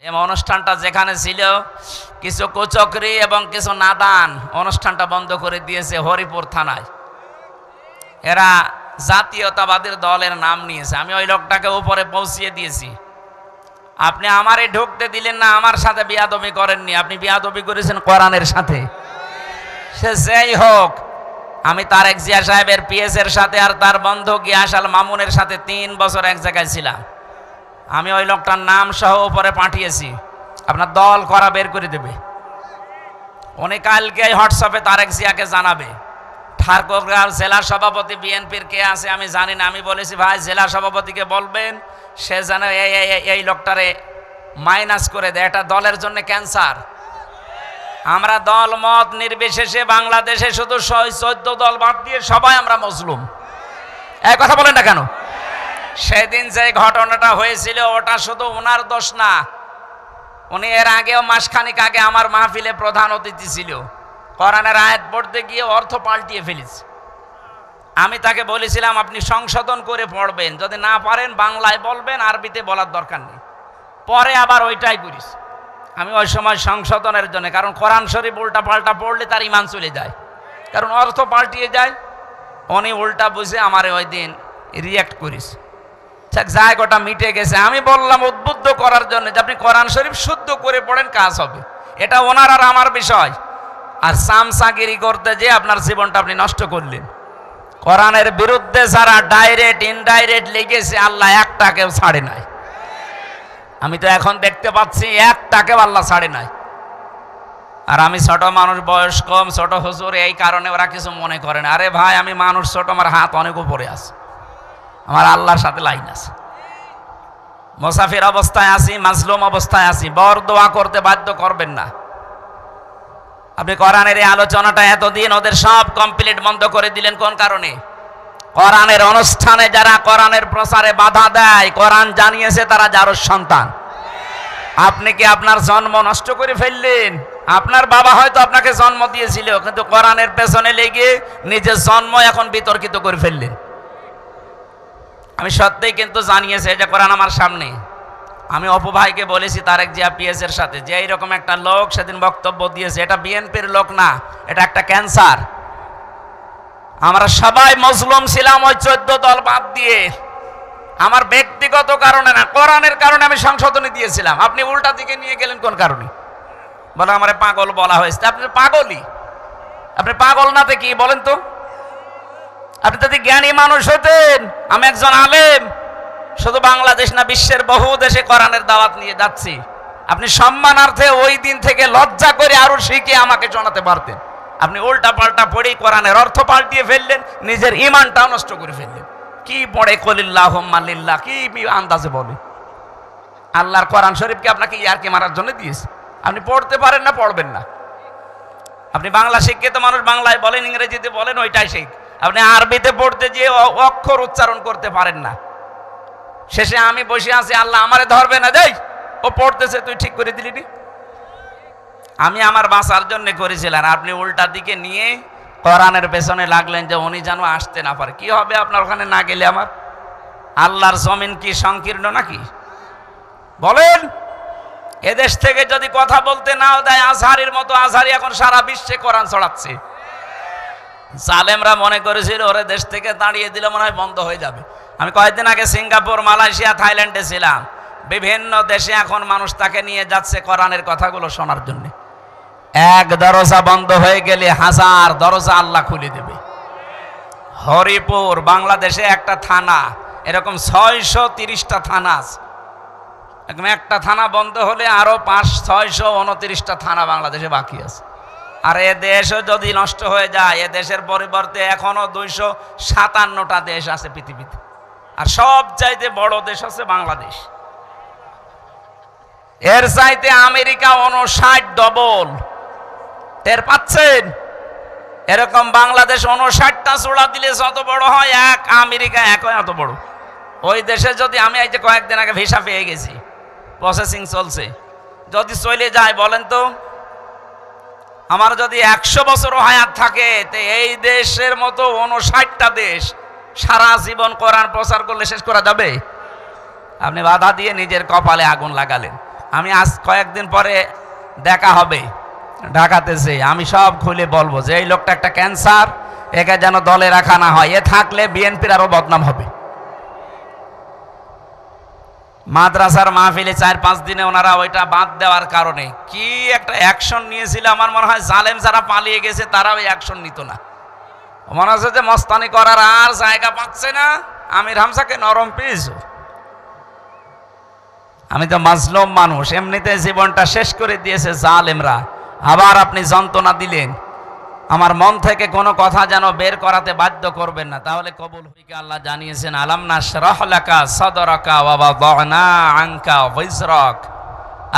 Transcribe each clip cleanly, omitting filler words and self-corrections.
এই অনুষ্ঠানটা যেখানে ছিল কিছু কুচক্রী এবং কিছু নাদান অনুষ্ঠানটা বন্ধ করে দিয়েছে হরিপুর থানায়। এরা জাতীয়তাবাদীর দলের নাম নিয়েছে। আমি ওই লোকটাকে উপরে পৌঁছিয়ে দিয়েছি। আপনি আমারে ঢুকতে দিলেন না, আমার সাথে বিয়াদবি করেননি, আপনি বিয়াদবি করেছেন কোরআনের সাথে। সে যেই হোক, আমি তারেক জিয়া সাহেবের পিএস এর সাথে আর তার বন্ধু গিয়াস আল মামুনের সাথে 3 বছর এক জায়গায় ছিলাম। আমি ওই লোকটার নাম সহ উপরে পাঠিয়েছি, আপনার দল করা বের করে দেবে। উনি কালকে হোয়াটসঅ্যাপে তারেক জিয়াকে জানাবে। ঠাকুরগাঁও জেলা সভাপতি বিএনপির কে আছে আমি জানি না। আমি বলেছি ভাই জেলা সভাপতিকে বলবেন সে যেন এই লোকটারে মাইনাস করে দেয়, এটা দলের জন্য ক্যান্সার। আমরা দল মত নির্বিশেষে বাংলাদেশে শুধু 14 দল বাদ দিয়ে সবাই আমরা মজলুম। এই কথা বলেন না কেন? সেদিন যে ঘটনাটা হয়েছিল ওটা শুধু ওনার দোষ না, উনি এর আগেও মাসখানিক আগে আমার মাহফিলে প্রধান অতিথি ছিল। কোরআনের আয়াত পড়তে গিয়ে অর্থ পাল্টিয়ে ফেলেছে। আমি তাকে বলেছিলাম আপনি সংশোধন করে পড়বেন, যদি না পারেন বাংলায় বলবেন, আরবিতে বলার দরকার নেই। পরে আবার ওইটাই করিস। আমি ওই সময় সংশোধনের জন্য, কারণ কোরআন শরীফ উল্টা পাল্টা পড়লে তার ইমান চলে যায়, কারণ অর্থ পাল্টিয়ে যায়। উনি উল্টা বুঝে আমারে ওই দিন রিয়াক্ট করিস। যাই গোটা মিটে গেছে। আমি বললাম উদ্বুদ্ধ করার জন্য যে আপনি কোরআন শরীফ শুদ্ধ করে পড়েন, কাজ হবে। এটা ওনার আর আমার বিষয়। আর সামসাগিরি করতে যে আপনার জীবনটা আপনি নষ্ট করলেন। কোরআনের বিরুদ্ধে যারা ডাইরেক্ট ইনডাইরেক্ট লেগেছে আল্লাহ একটাকেও ছাড়ে নাই। আমি তো এখন দেখতে পাচ্ছি একটাকেও আল্লাহ ছাড়ে নাই। আর আমি ছোট মানুষ, বয়স কম, ছোট হুজুর, এই কারণে ওরা কিছু মনে করে না। আরে ভাই আমি মানুষ ছোট, আমার হাত অনেক উপরে আছে, আমার আল্লাহর সাথে লাইন আছে। মুসাফির অবস্থায় আছি, মাজলুম অবস্থায় আছি, বর দোয়া করতে বাধ্য করবেন না। আপনি কোরআনের এই আলোচনাটা এতদিন ওদের সব কমপ্লিট বন্ধ করে দিলেন কোন কারণে? কোরআনের অনুষ্ঠানে যারা কোরআনের প্রচারে বাধা দেয়, কোরআন জানিয়েছে তারা জারুর সন্তান। আপনি কি আপনার জন্ম নষ্ট করে ফেললেন? আপনার বাবা হয়তো আপনাকে জন্ম দিয়েছিল, কিন্তু কোরআনের পেছনে লেগে নিজের জন্ম এখন বিতর্কিত করে ফেললেন। আমি সত্যিই কিন্তু জানিয়েছে যে কোরআন আমার সামনে। আমি অপু ভাইকে বলেছি তারেক জিয়া পিএস এর সাথে যে এইরকম একটা লোক সেদিন বক্তব্য দিয়েছে, এটা বিএনপির লোক না, এটা একটা ক্যান্সার। আমরা সবাই মজলুম ছিলাম ওই 14 দল বাদ দিয়ে। আমার ব্যক্তিগত কারণে না, কোরআনের কারণে আমি সংশোধনী দিয়েছিলাম। আপনি উল্টা দিকে নিয়ে গেলেন কোন কারণে? বলে আমারে পাগল বলা হয়েছে। আপনি পাগলই, আপনি পাগল নাতে কি বলেন তো? আপনি যদি জ্ঞানী মানুষ হতেন, আমি একজন আলেম, শুধু বাংলাদেশ না বিশ্বের বহু দেশে কোরআনের দাওয়াত নিয়ে যাচ্ছি। আপনি সম্মানার্থে ওই দিন থেকে লজ্জা করে আরো শিখে আমাকে জানাতে পারতেন। আপনি উল্টা পাল্টা পড়েই কোরআনের অর্থ পাল্টিয়ে ফেললেন, নিজের ইমানটাও নষ্ট করে ফেললেন। কি পড়ে কলিল্লাহুম্মা লিল্লাহ, কি আন্দাজে বলে? আল্লাহর কোরআন শরীফকে আপনাকে ইয়ারকি মারার জন্য দিয়েছে। আপনি পড়তে পারেন না, পড়বেন না। আপনি বাংলা শিক্ষিত মানুষ, বাংলায় বলেন, ইংরেজিতে বলেন, ওইটাই শিখ। আপনি আরবিতে পড়তে গিয়ে অক্ষর উচ্চারণ করতে পারেন না। শেষে আমি বসে আছি, আল্লাহ আমারে ধরবে না, যাই ও পড়তেছে তুই ঠিক করে দিলি। আমি আমার বাঁচার জন্য করেছিলাম, আপনি উল্টা দিকে নিয়ে কোরআনের পেছনে লাগলেন যে উনি যেন আসতে না পারে। কি হবে আপনার ওখানে না গেলে? আমার আল্লাহর জমিন কি সংকীর্ণ নাকি? বলেন, এদেশ থেকে যদি কথা বলতে নাও দেয়, আজহারির মতো আজহারি এখন সারা বিশ্বে কোরআন ছড়াচ্ছে। জালেমরা মনে করেছিল ওরে দেশ থেকে তাড়িয়ে দিলে মনে হয় বন্ধ হয়ে যাবে। আমি কয়েকদিন আগে সিঙ্গাপুর, মালয়েশিয়া, থাইল্যান্ডে ছিলাম। বিভিন্ন দেশে এখন মানুষ তাকে নিয়ে যাচ্ছে কোরআনের কথাগুলো শোনার জন্য। এক দরজা বন্ধ হয়ে গেলে 1000 দরজা আল্লাহ খুলে দেবে। হরিপুর বাংলাদেশে একটা থানা, এরকম 630টা থানা আছে। একটা থানা বন্ধ হলে আরো 629টা থানা বাংলাদেশে বাকি আছে। আর এ দেশও যদি নষ্ট হয়ে যায়, এ দেশের পরিবর্তে এখনো 257টা দেশ আছে পৃথিবীতে। আর সব চাইতে বড় দেশ আছে বাংলাদেশ। এর চাইতে আমেরিকা 59 ডবল। টের পাচ্ছেন? এরকম বাংলাদেশ 59টা চূড়া দিলে যত বড় হয়, এক আমেরিকা একই এত বড়। ওই দেশে যদি আমি এই যে কয়েকদিন আগে ভিসা পেয়ে গেছি, প্রসেসিং চলছে, যদি চলে যায় বলেন তো, আমার যদি 100 বছরও হায়াত থাকে, তো এই দেশের মতো 59টা দেশ সারা জীবন কোরআন প্রচার করলে শেষ করা যাবে? আপনি বাধা দিয়ে নিজের কপালে আগুন লাগালেন। আমি আজ কয়েকদিন পরে দেখা হবে ঢাকাতেছে, আমি সব খুলে বলবো যে এই লোকটা একটা ক্যান্সার, একে যেন দলে রাখা না হয়, এ থাকলে বিএনপির আরো বদনাম হবে। মাদ্রাসার মাহফিলে 4-5 দিনে ওনারা ওইটা বাদ দেওয়ার কারণে কি একটা অ্যাকশন নিয়েছিল, আমার মনে হয় জালেম যারা পালিয়ে গেছে তারাও ওই অ্যাকশন নিত না। মনে হচ্ছে যে মস্তানি করার আর জায়গা পাচ্ছে না, আমির হামজাকে নরম পেয়েছো। আমি তো মাজলুম মানুষ, এমনিতে জীবনটা শেষ করে দিয়েছে জালেমরা, আবার আপনি যন্ত্রণা দিলেন। আমার মন থেকে কোনো কথা যেন বের করাতে বাধ্য করবেন না, তাহলে কবুল হইকে আল্লাহ জানিয়েছেন আলাম নাশরাহ লাকা সাদরাকা ওয়া ওয়াদানা আনকা ওয়িজরাক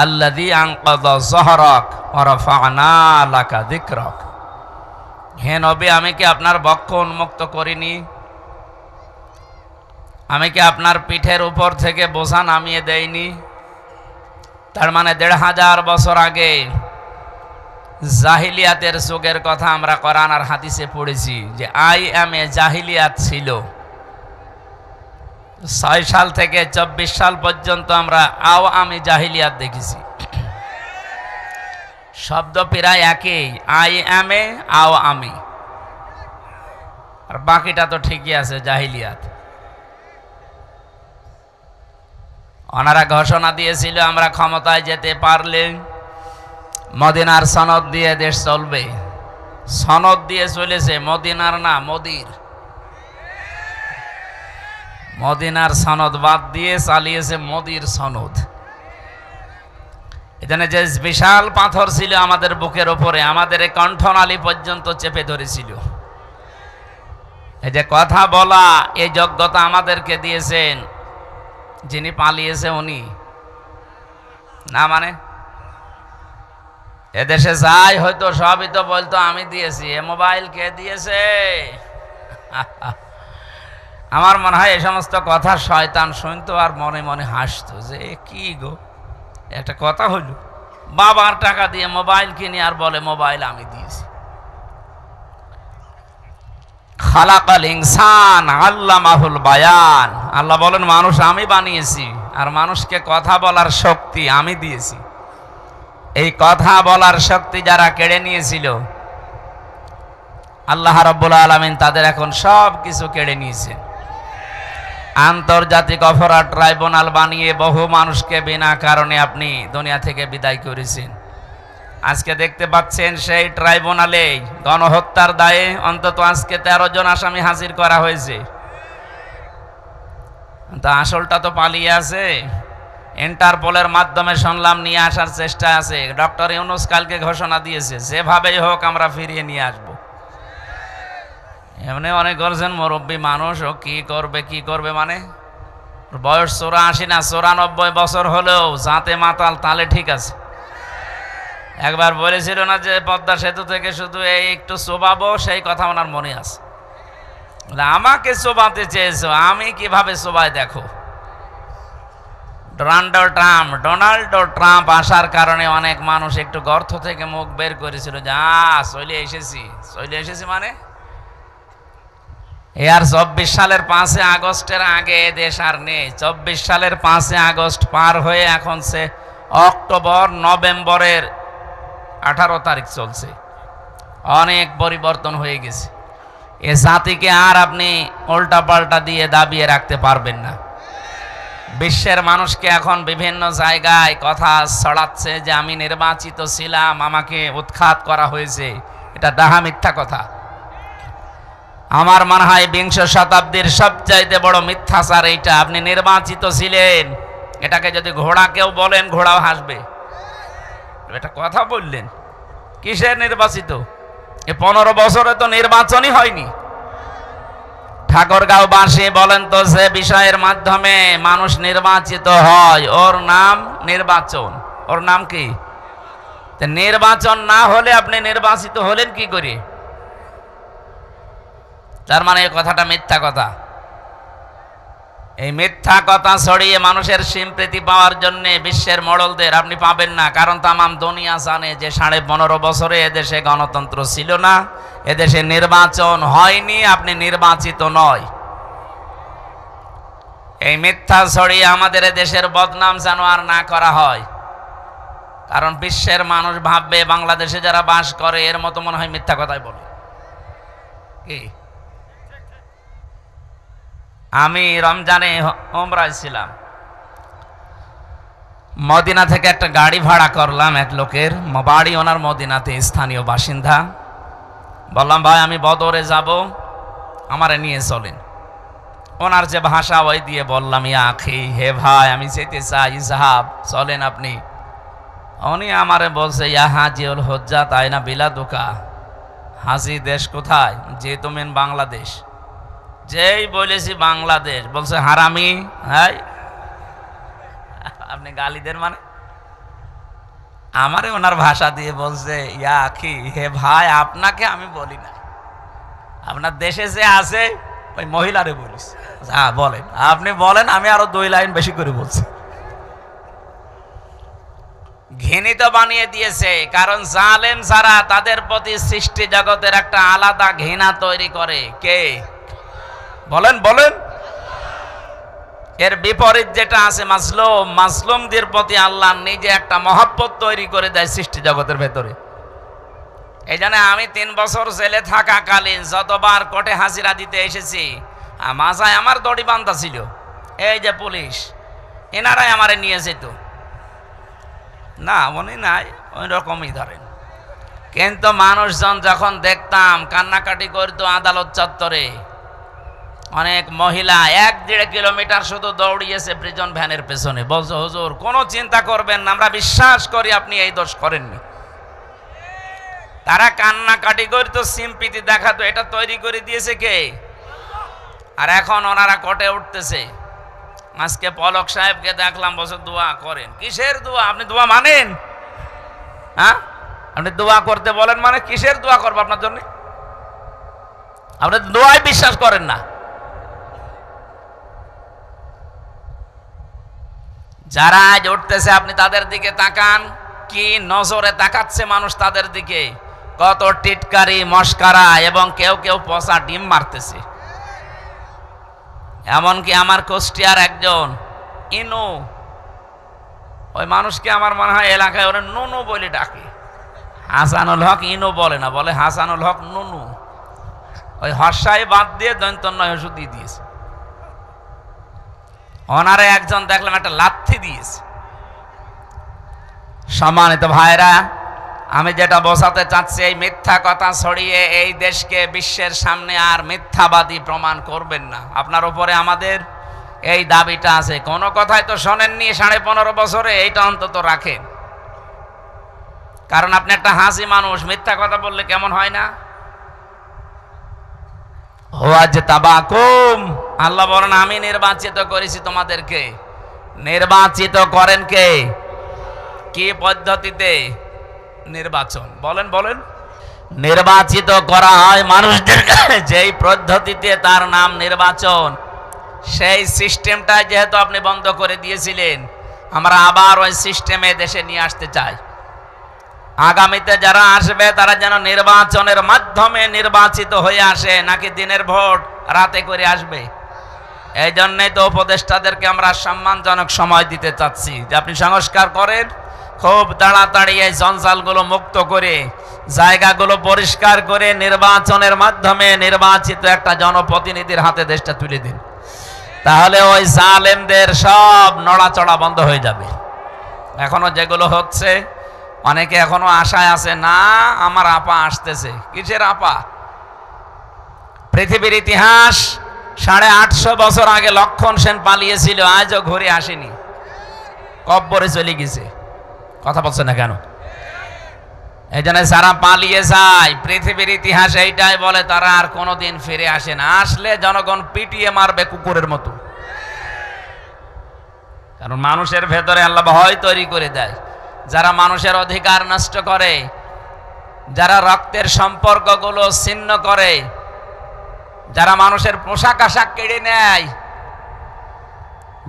আল্লাযী আনকাযা যহরাক ওয়া রাফা'না লাকা যিকরাক। হে নবী, আমি কি আপনার বক্ষ উন্মুক্ত করিনি? আমি কি আপনার পিঠের উপর থেকে বোঝা নামিয়ে দেইনি? তার মানে 1500 বছর আগে জাহিলিয়াতের যুগের কথা আমরা কোরআন আর হাদিসে পড়েছি যে আইএমএ জাহিলিয়াত ছিল। 6 সাল থেকে 24 সাল পর্যন্ত আমরা আওয়ামী জাহিলিয়াত দেখেছি। শব্দ প্রায় একই, আইএমএ আওয়ামী, আর বাকিটা তো ঠিকই আছে জাহিলিয়াত। ওনারা ঘোষণা দিয়েছিল আমরা ক্ষমতায় যেতে পারলে মদিনার সনদ দিয়ে দেশ চলবে। সনদ দিয়ে চলেছে, মদিনার না, মোদির। মদিনার সনদ বাদ দিয়ে চালিয়েছে মোদির সনদ। এখানে যে বিশাল পাথর ছিল আমাদের বুকের উপরে, আমাদের এই কণ্ঠনালী পর্যন্ত চেপে ধরেছিল। এই যে কথা বলা, এই যোগ্যতা আমাদেরকে দিয়েছেন যিনি পালিয়েছে উনি না, মানে এদেশে যাই হয়তো সবই তো বলতো আমি দিয়েছি। এ মোবাইল কে দিয়েছে? আমার মনে হয় এই সমস্ত কথা শয়তান শুনতো আর মনে মনে হাসতো যে কি গো, একটা কথা হইল, বাবার টাকা দিয়ে মোবাইল কিনে আর বলে মোবাইল আমি দিয়েছি। খালাকাল ইনসান আল্লামাহুল বায়ান, আল্লাহ বলেন মানুষ আমি বানিয়েছি আর মানুষকে কথা বলার শক্তি আমি দিয়েছি। এই কথা বলার শক্তি যারা কেড়ে নিয়েছিল আল্লাহ রাব্বুল আলামিন তাদের এখন সব কিছু কেড়ে নিয়েছেন। আন্তর্জাতিক অপরাধ ট্রাইব্যুনাল বানিয়ে বহু মানুষকে বিনা কারণে আপনি দুনিয়া থেকে বিদায় করেছেন। আজকে দেখতে পাচ্ছেন সেই ট্রাইব্যুনালে গণহত্যার দায়ে অন্তত আজকে 13 জন আসামি হাজির করা হয়েছে। তা আসলটা তো পালিয়ে আছে। ইন্টারপোলের মাধ্যমে শুনলাম নিয়ে আসার চেষ্টা আছে। ডক্টর ইউনূস কালকে ঘোষণা দিয়েছে যেভাবেই হোক আমরা ফিরিয়ে নিয়ে আসব। এমনি অনেক বলছেন মুরব্বী মানুষ, ও কি করবে মানে বয়স 84 না 94 বছর হলেও জাতে মাতাল, তাহলে ঠিক আছে। একবার বলেছিল না যে পদ্মা সেতু থেকে শুধু এই একটু চোবাবো, সেই কথা ওনার মনে আছে। আমাকে চোবাতে চেয়েছো, আমি কিভাবে চোবাই দেখো। ডোনাল্ড ট্রাম্প আসার কারণে অনেক মানুষ একটু গর্ত থেকে মুখ বের করেছিল যে চলে এসেছি মানে আর 24 সালের 5 আগস্টের আগে দেশ আর নেই। 24 সালের 5 আগস্ট পার হয়ে এখন সে অক্টোবর নভেম্বরের 18 তারিখ চলছে। অনেক পরিবর্তন হয়ে গেছে। এ জাতিকে আর আপনি উল্টা পাল্টা দিয়ে দাবিয়ে রাখতে পারবেন না। বিশ্বের মানুষকে এখন বিভিন্ন জায়গায় কথা ছড়াচ্ছে যে আমি নির্বাচিত ছিলাম, আমাকে উৎখাত করা হয়েছে। এটা ডাহা মিথ্যা কথা। আমার মনে হয় 20 শতাব্দীর সবচাইতে বড় মিথ্যাচার এইটা। আপনি নির্বাচিত ছিলেন, এটাকে যদি ঘোড়া কেউ বলেন ঘোড়াও হাসবে। এটা কথা বললেন, কিসের নির্বাচিত? এ 15 বছরে তো নির্বাচনই হয়নি। ঠাকুরগাঁওবাসী বলেন তো, যে বিষয়ের মাধ্যমে মানুষ নির্বাচিত হয় ওর নাম নির্বাচন। ওর নাম কি? নির্বাচন না হলে আপনি নির্বাচিত হলেন কি করে? তার মানে এই কথাটা মিথ্যা কথা। এই মিথ্যা কথা ছড়িয়ে মানুষের সিম্পৃতি পাওয়ার জন্য বিশ্বের মডলদের আপনি পাবেন না। কারণ তামাম দুনিয়া জানে যে 15.5 বছরে এদেশে গণতন্ত্র ছিল না, এদেশে নির্বাচন হয়নি, আপনি নির্বাচিত নয়। এই মিথ্যা ছড়িয়ে আমাদের দেশের বদনাম যেন আর না করা হয়। কারণ বিশ্বের মানুষ ভাববে বাংলাদেশে যারা বাস করে এর মতো মনে হয় মিথ্যা কথাই বলে। কি আমি রমজানে ওমরায় ছিলাম, মদিনা থেকে একটা গাড়ি ভাড়া করলাম, এক লোকের বাড়ি ওনার মদিনাতে, স্থানীয় বাসিন্দা। বললাম ভাই আমি বদরে যাব, আমারে নিয়ে চলেন। ওনার যে ভাষা ওই দিয়ে বললাম, ইয়া আখি, হে ভাই আমি যেতে চাই, সাহাব চলেন আপনি। উনি আমারে বলছে, ইয়া হাজিউল হজ্জা তাই না বিলাদুকা, হাজি দেশ কোথায়? যে তুমি বাংলাদেশ। যেই বলেছি বাংলাদেশ, বলছে হারামি। হ্যাঁ আপনি গালিদের মানে? আমারে ওনার ভাষা দিয়ে বলছে, ইয়া আখি, হে ভাই আপনাকে আমি বলি না, আপনার দেশে যে আছে ওই মহিলারে বলিস। হ্যাঁ বলেন, আপনি বলেন, আমি আরো 2 লাইন বেশি করে বলছি। ঘৃণিত বানিয়ে দিয়েছে, কারণ জালেম যারা তাদের প্রতি সৃষ্টি জগতের একটা আলাদা ঘৃণা তৈরি করে। কে? বলেন বলেন। এর বিপরীত যেটা আছে মাজলুম, মাজলুমদের প্রতি আল্লাহ নিজে একটা মহব্বত তৈরি করে দেয় সৃষ্টি জগতের ভেতরে। এই জন্য আমি 3 বছর জেলে থাকাকালীন যতবার কোর্টে হাজিরা দিতে এসেছি, মাথায় আমার দড়ি বান্ধা ছিল। এই যে পুলিশ, এনারাই আমারে নিয়ে যেত না, উনি নাই, ওই রকমই ধরেন। কিন্তু মানুষজন যখন দেখতাম কান্নাকাটি করতো আদালত চত্বরে, অনেক মহিলা 1-1.5 কিলোমিটার শুধু দৌড়িয়েছে প্রিজন ভ্যানের পেছনে, বলছে হুজুর কোনো চিন্তা করবেন না, আমরা বিশ্বাস করি আপনি এই দোষ করেননি। তারা কান্নাকাটি করতো, সিম্পিতি দেখাতো, এটা তৈরি করে দিয়েছে কে? আর এখন ওনারা কোর্টে উঠতেছে। আজকে পলক সাহেবকে দেখলাম, বলছে দোয়া করেন। কিসের দোয়া? আপনি দোয়া মানেন? হ্যাঁ আপনি দোয়া করতে বলেন মানে কিসের দোয়া করবো আপনার জন্য? আপনি দোয়ায় বিশ্বাস করেন না। যারা আজ উঠতেছে আপনি তাদের দিকে তাকান, কি নজরে তাকাচ্ছে মানুষ তাদের দিকে, কত টিটকারি মস্কারা, এবং কেউ কেউ পচা ডিম মারতেছে। এমনকি আমার কুষ্টিয়ার একজন ইনু, ওই মানুষকে আমার মনে হয় এলাকায় ওরা নুনু বলে ডাকে। হাসানুল হক ইনু বলে না, বলে হাসানুল হক নুনু। ওই হর্ষায় বাদ দিয়ে দন্তন্নয় ওষুধ দিয়ে দিয়েছে। ওনারে একজন দেখলাম একটা লাথি দিয়েছে। সম্মানিত ভাইরা, আমি যেটা বোঝাতে চাচ্ছি, এই মিথ্যা কথা ছড়িয়ে এই দেশকে বিশ্বের সামনে আর মিথ্যাবাদী প্রমাণ করবেন না। আপনার উপরে আমাদের এই দাবিটা আছে। কোনো কথাই তো শোনেননি 15.5 বছরে, এইটা অন্তত রাখেন। কারণ আপনি একটা হাসি মানুষ, মিথ্যা কথা বললে কেমন হয় না? আল্লাহ বলেন আমি নির্বাচিত করেছি তোমাদেরকে। নির্বাচিত করেন কে? কি পদ্ধতিতে নির্বাচন? বলেন বলেন। নির্বাচিত করা হয় মানুষদেরকে যেই পদ্ধতিতে, তার নাম নির্বাচন। সেই সিস্টেমটা যেহেতু আপনি বন্ধ করে দিয়েছিলেন, আমরা আবার ওই সিস্টেমে দেশে নিয়ে আসতে চাই। আগামীতে যারা আসবে তারা যেন নির্বাচনের মাধ্যমে নির্বাচিত হয়ে আসে, নাকি দিনের ভোট রাতে করে আসবে। এই জন্যই তো উপদেষ্টাদেরকে আমরা সম্মানজনক সময় দিতে চাচ্ছি, যে আপনি সংস্কার করেন, খুব তাড়াতাড়ি এই জঞ্জালগুলো মুক্ত করে জায়গাগুলো পরিষ্কার করে নির্বাচনের মাধ্যমে নির্বাচিত একটা জনপ্রতিনিধির হাতে দেশটা তুলে দিন। তাহলে ওই জালেমদের সব নড়াচড়া বন্ধ হয়ে যাবে। এখনো যেগুলো হচ্ছে, অনেকে এখনো আশায় আছে, না আমার আপা আসতেছে। কিসের আপা? পৃথিবীর ইতিহাস 850 বছর আগে লক্ষণ সেন পালিয়েছিল, আজও ঘুরে আসেনি, কব্বরে চলে গেছে। কথা বলছে না কেন? এই জন্য যারা পালিয়ে যায়, পৃথিবীর ইতিহাস এইটাই বলে, তারা আর কোনোদিন ফিরে আসে না। আসলে জনগণ পিটিয়ে মারবে কুকুরের মতো। কারণ মানুষের ভেতরে আল্লাহ ভয় তৈরি করে দেয়। যারা মানুষের অধিকার নষ্ট করে, যারা রক্তের সম্পর্কগুলো ছিন্ন করে, যারা মানুষের পোশাক আশাক কেড়ে নেয়,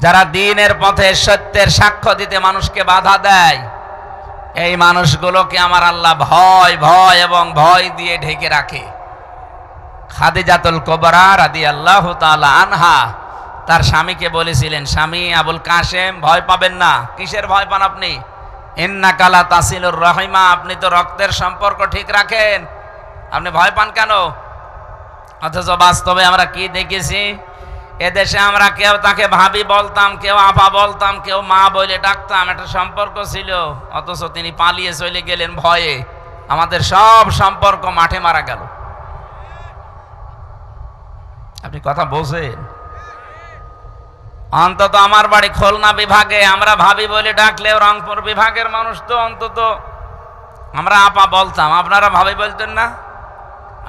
যারা দ্বীনের পথে সত্যের সাক্ষ্য দিতে মানুষকে বাধা দেয়, এই মানুষগুলোকে আমার আল্লাহ ভয় ভয় এবং ভয় দিয়ে ঢেকে রাখে। খাদিজাতুল কুবরা রাদিয়াল্লাহু তাআলা আনহা তার স্বামীকে বলেছিলেন, স্বামী আবুল কাসেম, ভয় পাবেন না। কিসের ভয় পান আপনি? ইন্নাকা লা তাসিলুর রাহিমা, আপনি তো রক্তের সম্পর্ক ঠিক রাখেন, আপনি ভয় পান কেন? অথচ বাস্তবে আমরা কি দেখেছি, এদেশে আমরা কেউ তাকে ভাবি বলতাম, কেউ আপা বলতাম, কেউ মা বলে ডাকতাম, একটা সম্পর্ক ছিল। অথচ তিনি পালিয়ে চলে গেলেন ভয়ে, আমাদের সব সম্পর্ক মাঠে মারা গেল। আপনি কথা বোঝেন? অন্তত আমার বাড়ি খুলনা বিভাগে, আমরা ভাবি বলে ডাকলেও রংপুর বিভাগের মানুষ তো অন্তত আমরা আপা বলতাম, আপনারা ভাবি বলতেন না?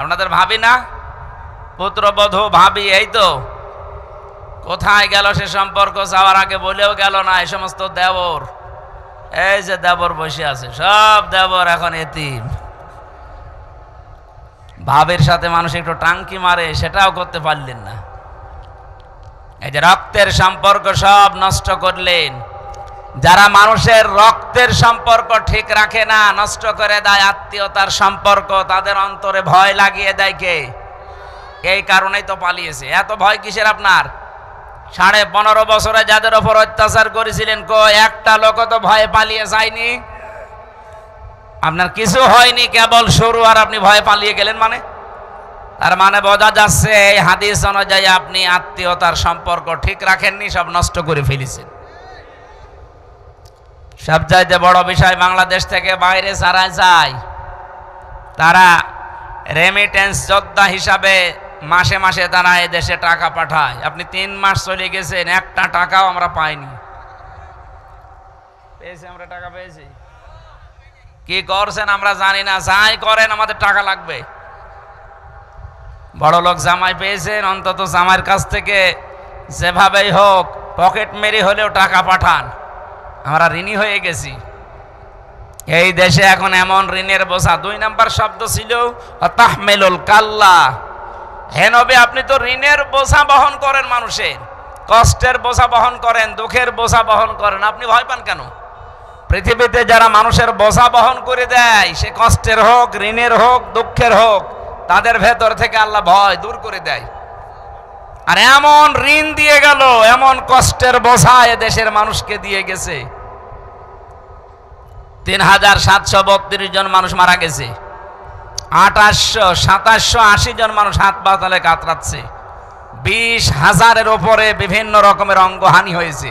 আপনাদের ভাবি না? পুত্রবধূ ভাবি, এই তো কোথায় গেল সে সম্পর্ক? যাওয়ার আগে বলেও গেল না। এই সমস্ত দেবর, এই যে দেবর বসে আছে, সব দেবর এখন এতিম। ভাবের সাথে মানুষ একটু টাঙ্কি মারে, সেটাও করতে পারলেন না। এই যে রক্তের সম্পর্ক সব নষ্ট করলেন। যারা মানুষের রক্তের সম্পর্ক ঠিক রাখে না, নষ্ট করে দেয় আত্মীয়তার সম্পর্ক, তাদের অন্তরে ভয় লাগিয়ে দেয় কে? এই কারণেই তো পালিয়েছে। এত ভয় কিসের আপনার? 15.5 বছরে যাদের ওপর অত্যাচার করেছিলেন, একটা লোক তো ভয়ে পালিয়ে যায়নি। আপনার কিছু হয়নি, কেবল শুরু, আর আপনি ভয়ে পালিয়ে গেলেন। মানে তার মানে বোঝা যাচ্ছে এই হাদিস অনুযায়ী আপনি আত্মীয়তার সম্পর্ক ঠিক রাখেননি, সব নষ্ট করে ফেলেছেন। সবচাইতে বড় বিষয়, বাংলাদেশ থেকে বাইরে যারা যায় তারা রেমিটেন্স যোদ্ধা হিসাবে মাসে মাসে তারা এদেশে টাকা পাঠায়। আপনি 3 মাস চলে গেছেন, একটা টাকাও আমরা পাইনি। পেয়েছি আমরা, টাকা পেয়েছি। কি করছেন আমরা জানি না, যাই করেন আমাদের টাকা লাগবে। বড় লোক জামাই পেয়েছেন, অন্তত জামাইয়ের কাছ থেকে যেভাবেই হোক পকেট মেরে হলেও টাকা পাঠান। আমরা ঋণী হয়ে গেছি। এই দেশে এখন এমন ঋণের বোঝা, 2 নাম্বার শব্দ ছিল তাহমিলুল কাল্লা। হে নবী, আপনি তো ঋণের বোঝা বহন করেন, মানুষের কষ্টের বোঝা বহন করেন, দুঃখের বোঝা বহন করেন, আপনি ভয় পান কেন? পৃথিবীতে যারা মানুষের বোঝা বহন করে দেয়, সে কষ্টের হোক, ঋণের হোক, দুঃখের হোক, তাদের ভেতর থেকে আল্লাহ ভয় দূর করে দেয়। আর এমন ঋণ দিয়ে গেল, এমন কষ্টের বোঝা এ দেশের মানুষকে দিয়ে গেছে। 3732 জন মানুষ মারা গেছে, 2780 জন মানুষ হাসপাতালে কাতরাচ্ছে, 20,000-এর ওপরে বিভিন্ন রকমের অঙ্গহানি হয়েছে।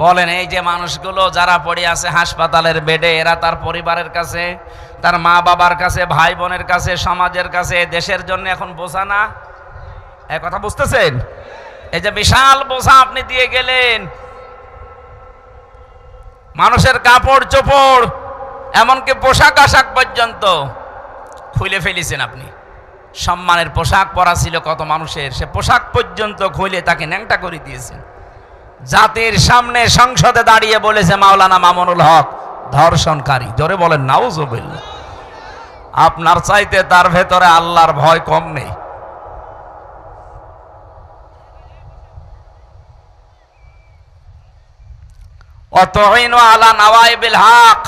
বলেন, এই যে মানুষগুলো যারা পড়ে আছে হাসপাতালের বেডে, এরা তার পরিবারের কাছে, তার মা বাবার কাছে, ভাই বোনের কাছে, সমাজের কাছে, দেশের জন্য এখন বোঝা না? এই কথা বুঝতেছেন? এই যে বিশাল বোঝা আপনি দিয়ে গেলেন, মানুষের কাপড় চোপড়, এমনকি পোশাক আশাক পর্যন্ত খুলে ফেলেছেন আপনি। সম্মানের পোশাক পরা ছিল কত মানুষের, সে পোশাক পর্যন্ত খুলে তাকে ন্যাংটা করে দিয়েছেন। জাতির সামনে সংসদে দাঁড়িয়ে বলেছে মাওলানা মামুনুল হক ধর্ষণকারী। জোরে বলেন নাউজুবিল্লাহ। আপনার চাইতে তার ভেতরে আল্লাহর ভয় কম নেই। অতঈনু আলা নাওয়াইবিল হক,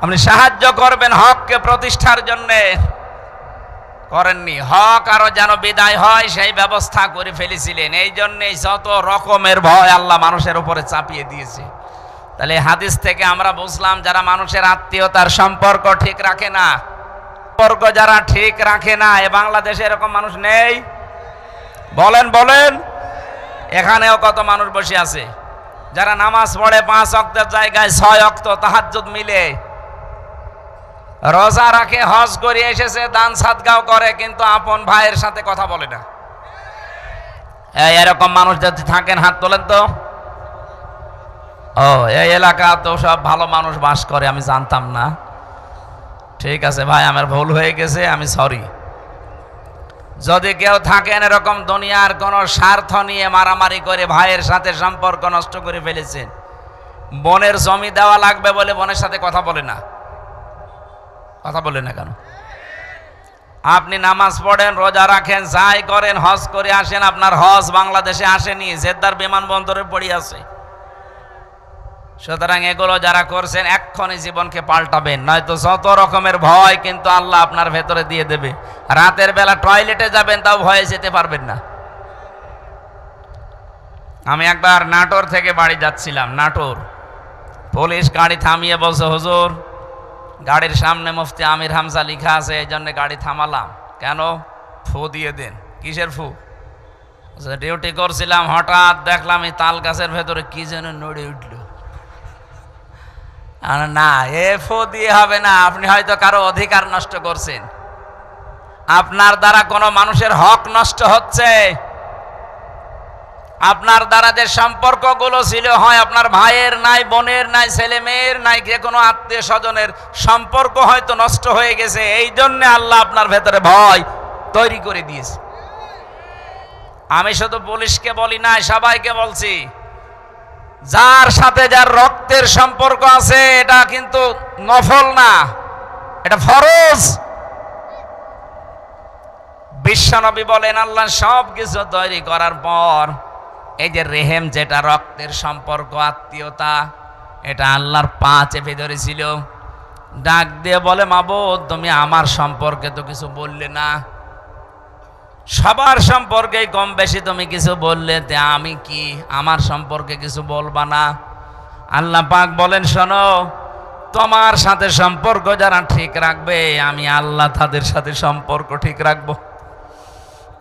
আপনি সাহায্য করবেন হককে প্রতিষ্ঠার জন্য, করেননি। হক আরো যেন বিদায় হয় সেই ব্যবস্থা করে ফেলেছিলেন। এই জন্যই যত রকমের ভয় আল্লাহ মানুষের উপরে চাপিয়ে দিয়েছে। তাহলে হাদিস থেকে আমরা বুঝলাম, যারা মানুষের আত্মীয়তার সম্পর্ক ঠিক রাখে না, সম্পর্ক যারা ঠিক রাখে না, এ বাংলাদেশে এরকম মানুষ নেই? বলেন বলেন। এখানেও কত মানুষ বসে আছে যারা নামাজ পড়ে 5 ওয়াক্তের জায়গায় 6 ওয়াক্ত তাহাজ্জুদ মিলে, রোজা রাখে, হজ করে এসেছে, দান সাদগাও করে, কিন্তু আপন ভাইয়ের সাথে কথা বলে না। এরকম মানুষ যদি থাকেন হাত তোলেন তো। ও, এই এলাকা তো সব ভালো মানুষ বাস করে, আমি জানতাম না। ঠিক আছে ভাই, আমার ভুল হয়ে গেছে, আমি সরি। যদি কেউ থাকেন এরকম দুনিয়ার কোন স্বার্থ নিয়ে মারামারি করে ভাইয়ের সাথে সম্পর্ক নষ্ট করে ফেলেছেন, বোনের জমি দেওয়া লাগবে বলে বোনের সাথে কথা বলে না, কথা বলে না কেন? আপনি নামাজ পড়েন, রোজা রাখেন, যাই করেন, হজ করে আসেন, আপনার হজ বাংলাদেশে আসেনি, জেদ্দার বিমানবন্দরে পড়ে আছে। সুতরাং এগুলো যারা করছেন এক্ষুনি জীবনকে পাল্টাবেন, নয়তো যত রকমের ভয় কিন্তু আল্লাহ আপনার ভেতরে দিয়ে দেবে। রাতের বেলা টয়লেটে যাবেন, তাও ভয়ে যেতে পারবেন না। আমি একবার নাটোর থেকে বাড়ি যাচ্ছিলাম, নাটোর পুলিশ গাড়ি থামিয়ে বলছে, হুজুর গাড়ির সামনে মুফতি আমির হামজা লেখা আছে, এই জন্য গাড়ি থামালাম। কেন? ফু দিয়ে দেন। কিসের ফু? ডিউটি করছিলাম, হঠাৎ দেখলাম এই তাল গাছের ভেতরে কি যেন নড়ে উঠল। না, এ ফু দিয়ে হবে না, আপনি হয়তো কারো অধিকার নষ্ট করছেন, আপনার দ্বারা কোনো মানুষের হক নষ্ট হচ্ছে। আপনার দ্বারা যে সম্পর্কগুলো ছিল, হয় আপনার ভাইয়ের নাই, বোনের নাই, ছেলে মেয়ের নাই, যে কোনো আত্মীয় স্বজনের সম্পর্ক হয়তো নষ্ট হয়ে গেছে, এই জন্য আল্লাহ আপনার ভেতরে ভয় তৈরি করে দিয়েছে। আমি শুধু পুলিশকে বলি না, সবাইকে বলছি, যার সাথে যার রক্তের সম্পর্ক আছে এটা কিন্তু নফল না, এটা ফরজ। বিশ্বনবী বলেন, আল্লাহ সব কিছু তৈরি করার পর এই যে রেহেম, যেটা রক্তের সম্পর্ক, আত্মীয়তা, এটা আল্লাহর পা চেপে ধরেছিল। ডাক দিয়ে বলে, মাবুদ তুমি আমার সম্পর্কে তো কিছু বললে না, সবার সম্পর্কে কম বেশি তুমি কিছু বললে, তে আমি কি আমার সম্পর্কে কিছু বলবা না? আল্লাহ পাক বলেন, শোনো, তোমার সাথে সম্পর্ক যারা ঠিক রাখবে, আমি আল্লাহ তাদের সাথে সম্পর্ক ঠিক রাখবো।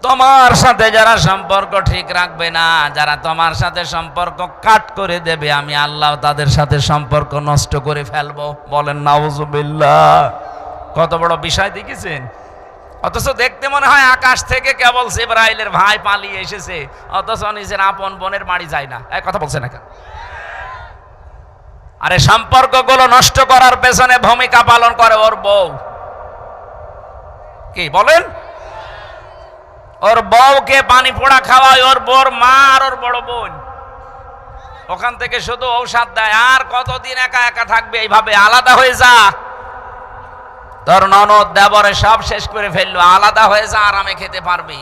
তোমার সাথে যারা সম্পর্ক ঠিক রাখবে না, যারা তোমার সাথে সম্পর্ক কাট করে দেবে, আমি আল্লাহ তাদের সাথে সম্পর্ক নষ্ট করে ফেলবো। বলেন নাউজুবিল্লাহ। কত বড় বিষয় দেখেছেন? অথচ দেখতে মনে হয় আকাশ থেকে কেবল জিবরাইলের ভাই পালিয়ে এসেছে, অথচ নিজের আপন বোনের বাড়ি যায় না। এক কথা বলছেন না কেন? আরে সম্পর্কগুলো নষ্ট করার পেছনে ভূমিকা পালন করে ওর বউ। কি বলেন? ওর বউকে পানি পোড়া খাওয়ায় ওর বউর মা আর ওর বড় বোন। ওখান থেকে শুধু ঔষধ দেয়, আর কতদিন একা একা থাকবে এইভাবে? আলাদা হয়ে যা, তোর ননদ দেবরে সব শেষ করে ফেললো, আলাদা হয়ে যা, আরামে খেতে পারবি।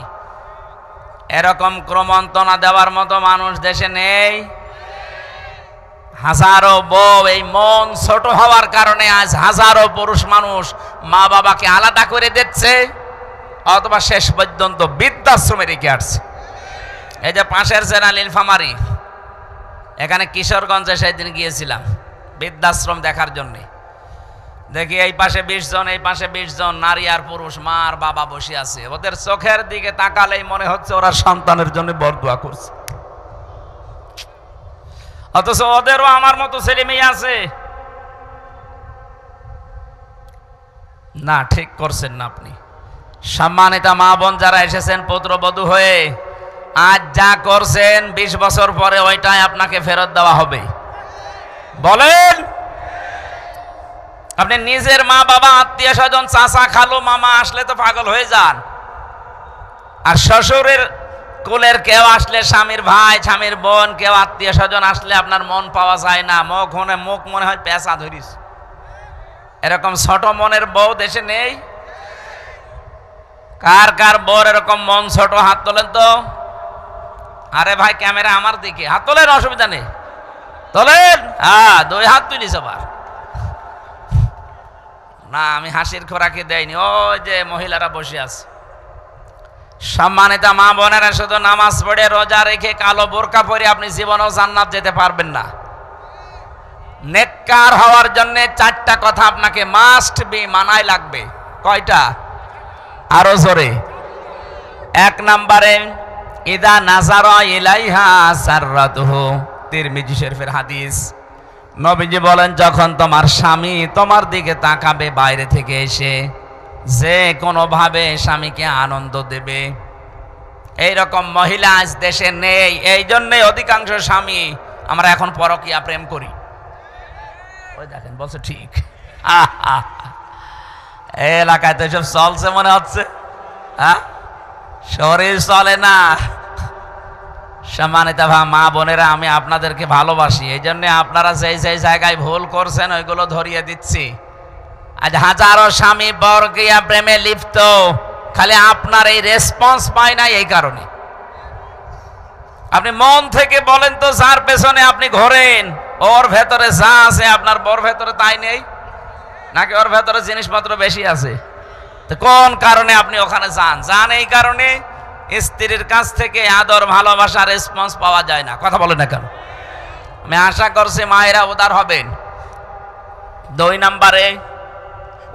এরকম ক্রমন্তনা দেওয়ার মতো মানুষ দেশে নেই। হাজারো বউ এই মন ছোট হওয়ার কারণে আজ হাজারো পুরুষ মানুষ মা বাবাকে আলাদা করে দিচ্ছে, অথবা শেষ পর্যন্ত বৃদ্ধাশ্রমে রেখে আসছে। এই যে পাশের জেলা নীলফামারী, এখানে কিশোরগঞ্জে সেদিন গিয়েছিলাম বৃদ্ধাশ্রম দেখার জন্যে। দেখি এই পাশে 20 জন, এই পাশে 20 জন, নারী আর পুরুষ, মা আর বাবা বসে আছে। ওদের চোখের দিকে তাকালেই মনে হচ্ছে ওরা সন্তানের জন্য বরদোয়া করছে, অথচ ওদেরও আমার মতো ছেলে মেয়ে আছে। না, ঠিক করছেন না আপনি। সম্মানিত মা বোন যারা এসেছেন পুত্রবধূ হয়ে, আজ যা করছেন 20 বছর পরে ওইটাই আপনাকে ফেরত দেওয়া হবে। বলেন, আপনি নিজের মা বাবা, আত্মীয় স্বজন, চাচা খালু মামা আসলে তো পাগল হয়ে যান, আর শ্বশুরের কুলের কেউ আসলে, স্বামীর ভাই, স্বামীর বোন, কেউ আত্মীয় স্বজন আসলে আপনার মন পাওয়া যায় না, মুখ মনে হয় পেঁচা ধরিস। এরকম ছোট মনের বউ দেশে নেই? কার কার বউর এরকম মন ছোট? হাত তোলেন তো। আরে ভাই, ক্যামেরা আমার দিকে, হাত তোলেন, অসুবিধা নেই, তোলেন। হ্যাঁ, 2 হাত তুলিস আবার। না, আমি হাসির খোরাকি দেয়নি, ওই যে মহিলারা বসে আছে। সম্মানিত মা বোনেরা, শুধু নামাজ পড়ে রোজা রেখে কালো বোরকা পরে আপনি জীবনেও জান্নাত যেতে পারবেন না। নেককার হওয়ার জন্য 4টা কথা আপনাকে মাস্ট বি, মানাই লাগবে। কয়টা? আরো জোরে। 1 নম্বরে, ইদা নাজারা ইলাইহা সাররাতুহু, তিরমিজি শরীফের হাদিস। নবীজি বলেন, যখন তোমার স্বামী তোমার দিকে তাকাবে বাইরে থেকে এসে, যে কোনো ভাবে স্বামীকে আনন্দ দেবে, এইরকম মহিলা আজ দেশে নেই। এই জন্যই অধিকাংশ স্বামী আমরা এখন পরকীয়া প্রেম করি। ওই দেখেন, বলছে ঠিক। এই এলাকায় তো এসব চলছে মনে হচ্ছে। হ্যাঁ, শরীর চলে না। সম্মানিত মা বোনেরা, আমি আপনাদেরকে ভালোবাসি, এই জন্য আপনারা যেই যেই জায়গায় ভুল করছেন ওইগুলো ধরিয়ে দিচ্ছি। আজ হাজারো স্বামী পরকীয়া প্রেমে লিপ্ত, খালি আপনার এই রেসপন্স পায় না। এই কারণে আপনি মন থেকে বলেন তো, যার পেছনে আপনি ঘোরেন ওর ভেতরে যা আছে আপনার বর ভেতরে তাই নেই, নাকি ওর ভেতরে জিনিসপত্র বেশি আছে? তো কোন কারণে আপনি ওখানে যান? এই কারণে স্ত্রীর কাছ থেকে আদর, ভালোবাসা, রেসপন্স পাওয়া যায় না। কথা বলেন না কেন? আমি আশা করছি মায়েরা উদার হবেন। 2 নম্বরে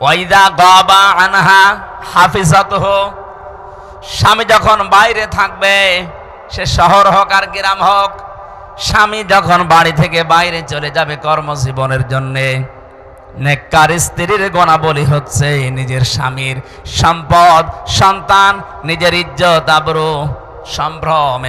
ওয়াইদা গাবা আনহা হাফিজাতুহু, স্বামী যখন বাইরে থাকবে, সে শহর হোক আর গ্রাম হোক, স্বামী যখন বাড়ি থেকে বাইরে চলে যাবে কর্মজীবনের জন্যে, নেককার স্ত্রীর গুণাবলী হচ্ছে নিজের স্বামীর সম্পদ, সন্তান, নিজের ইজ্জত, আবরু, সম্ভ্রম